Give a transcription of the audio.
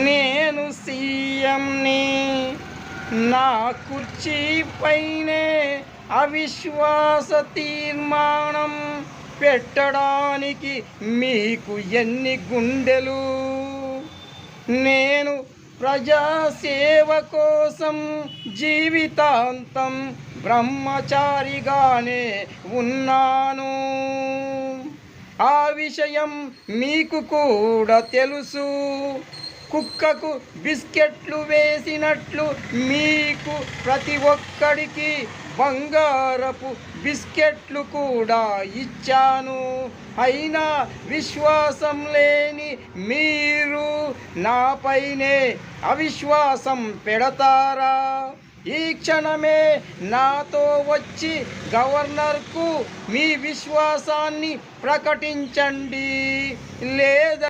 నేను సీఎంని, నా కుర్చీపైనే అవిశ్వాస తీర్మానం పెట్టడానికి మీకు ఎన్ని గుండెలు? నేను ప్రజాసేవ కోసం జీవితాంతం బ్రహ్మచారిగానే ఉన్నాను. ఆ విషయం మీకు కూడా తెలుసు. కుక్కకు బిస్కెట్లు వేసినట్లు మీకు ప్రతి ఒక్కడికి బంగారపు బిస్కెట్లు కూడా ఇచ్చాను. అయినా విశ్వాసం లేని మీరు నాపైనే అవిశ్వాసం పెడతారా? ఈ క్షణమే నాతో వచ్చి గవర్నర్కు మీ విశ్వాసాన్ని ప్రకటించండి, లేదా